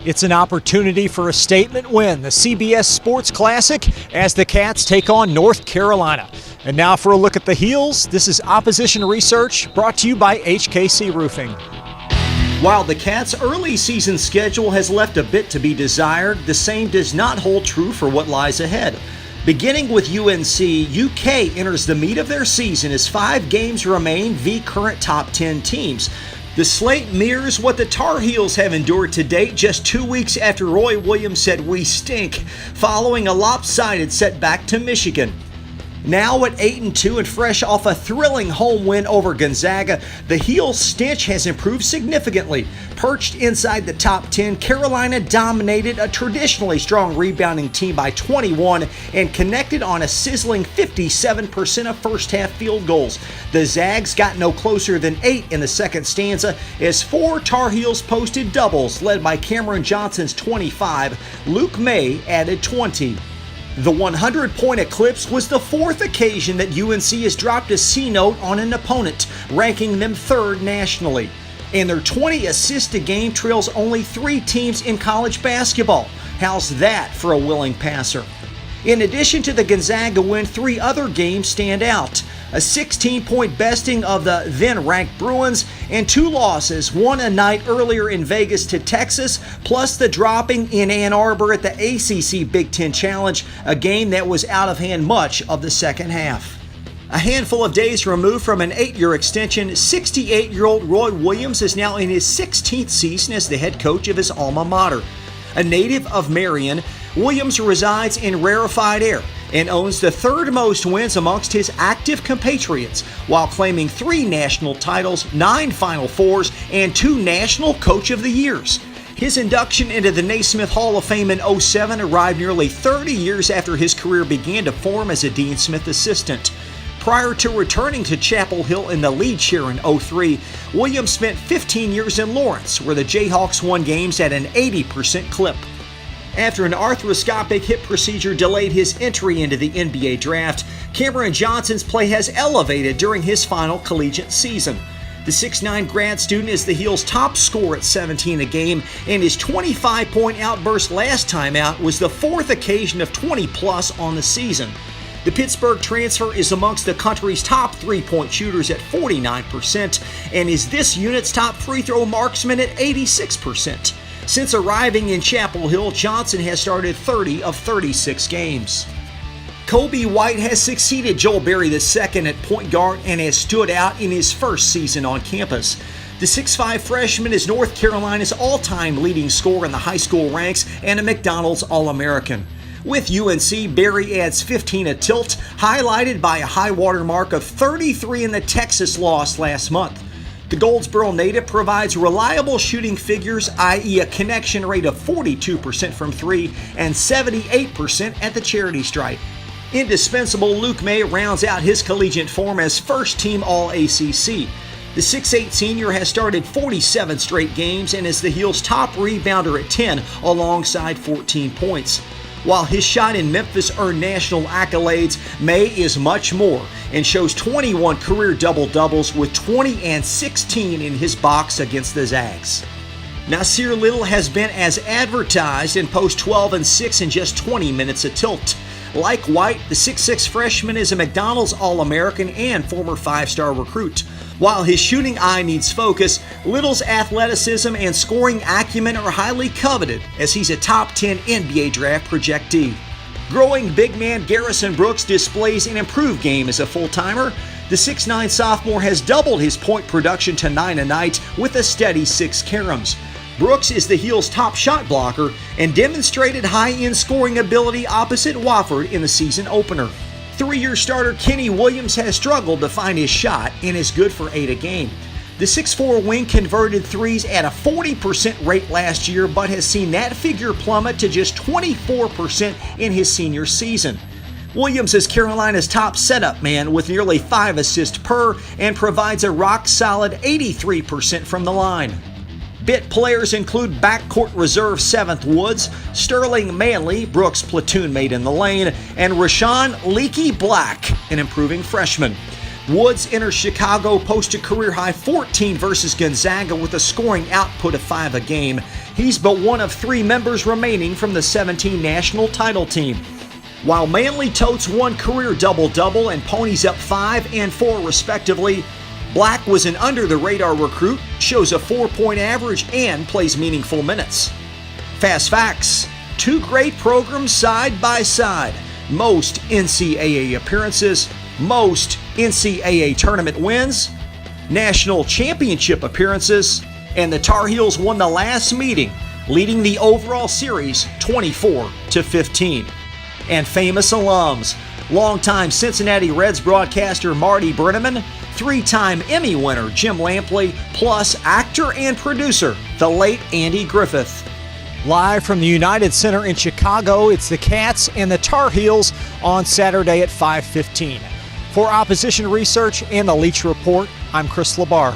It's an opportunity for a statement win, the CBS Sports Classic, as the Cats take on North Carolina. And now for a look at the Heels, this is Opposition Research brought to you by HKC Roofing. While the Cats' early season schedule has left a bit to be desired, the same does not hold true for what lies ahead. Beginning with UNC, UK enters the meat of their season as 5 games remain v current top 10 teams. The slate mirrors what the Tar Heels have endured to date just 2 weeks after Roy Williams said "we stink" following a lopsided setback to Michigan. Now at 8-2 and fresh off a thrilling home win over Gonzaga, the Heels' stench has improved significantly. Perched inside the top 10, Carolina dominated a traditionally strong rebounding team by 21 and connected on a sizzling 57% of first-half field goals. The Zags got no closer than 8 in the second stanza as 4 Tar Heels posted doubles led by Cameron Johnson's 25. Luke May added 20. The 100-point eclipse was the 4th occasion that UNC has dropped a C-note on an opponent, ranking them 3rd nationally. And their 20 assists a game trails only 3 teams in college basketball. How's that for a willing passer? In addition to the Gonzaga win, 3 other games stand out. A 16-point besting of the then-ranked Bruins, and 2 losses, one a night earlier in Vegas to Texas, plus the dropping in Ann Arbor at the ACC Big Ten Challenge, a game that was out of hand much of the second half. A handful of days removed from an 8-year extension, 68-year-old Roy Williams is now in his 16th season as the head coach of his alma mater. A native of Marion, Williams resides in rarefied air and owns the 3rd most wins amongst his active compatriots, while claiming 3 national titles, 9 Final Fours, and 2 National Coach of the Years. His induction into the Naismith Hall of Fame in 2007 arrived nearly 30 years after his career began to form as a Dean Smith assistant. Prior to returning to Chapel Hill in the lead chair in 2003, Williams spent 15 years in Lawrence, where the Jayhawks won games at an 80% clip. After an arthroscopic hip procedure delayed his entry into the NBA draft, Cameron Johnson's play has elevated during his final collegiate season. The 6'9" grad student is the Heels' top scorer at 17 a game, and his 25-point outburst last time out was the 4th occasion of 20-plus on the season. The Pittsburgh transfer is amongst the country's top 3-point shooters at 49% and is this unit's top free throw marksman at 86%. Since arriving in Chapel Hill, Johnson has started 30 of 36 games. Kobe White has succeeded Joel Berry II at point guard and has stood out in his first season on campus. The 6'5" freshman is North Carolina's all-time leading scorer in the high school ranks and a McDonald's All-American. With UNC, Berry adds 15 a tilt, highlighted by a high-water mark of 33 in the Texas loss last month. The Goldsboro native provides reliable shooting figures, i.e. a connection rate of 42% from 3 and 78% at the charity stripe. Indispensable Luke May rounds out his collegiate form as first-team All-ACC. The 6'8" senior has started 47 straight games and is the Heels' top rebounder at 10 alongside 14 points. While his shot in Memphis earned national accolades, May is much more and shows 21 career double-doubles with 20 and 16 in his box against the Zags. Nasir Little has been as advertised and posts 12 and 6 in just 20 minutes a tilt. Like White, the 6'6" freshman is a McDonald's All-American and former 5-star recruit. While his shooting eye needs focus, Little's athleticism and scoring acumen are highly coveted as he's a top 10 NBA draft projectee. Growing big man Garrison Brooks displays an improved game as a full-timer. The 6'9" sophomore has doubled his point production to 9 a night with a steady 6 caroms. Brooks is the Heels' top shot blocker and demonstrated high-end scoring ability opposite Wofford in the season opener. 3-year starter Kenny Williams has struggled to find his shot and is good for 8 a game. The 6'4" wing converted threes at a 40% rate last year, but has seen that figure plummet to just 24% in his senior season. Williams is Carolina's top setup man with nearly 5 assists per and provides a rock-solid 83% from the line. Bit players include backcourt reserve 7th Woods, Sterling Manley, Brooks' platoon mate in the lane, and Rashawn Leaky Black, an improving freshman. Woods enters Chicago posted career-high 14 versus Gonzaga with a scoring output of 5 a game. He's but one of 3 members remaining from the 17 national title team. While Manly totes one career double-double and ponies up 5 and 4 respectively, Black was an under-the-radar recruit, shows a 4-point average, and plays meaningful minutes. Fast facts: 2 great programs side by side. Most NCAA appearances, most NCAA tournament wins, national championship appearances, and the Tar Heels won the last meeting, leading the overall series 24-15. And famous alums: longtime Cincinnati Reds broadcaster Marty Brennaman, 3-time Emmy winner Jim Lampley, plus actor and producer, the late Andy Griffith. Live from the United Center in Chicago, it's the Cats and the Tar Heels on Saturday at 5:15. For Opposition Research and the Leach Report, I'm Chris Labar.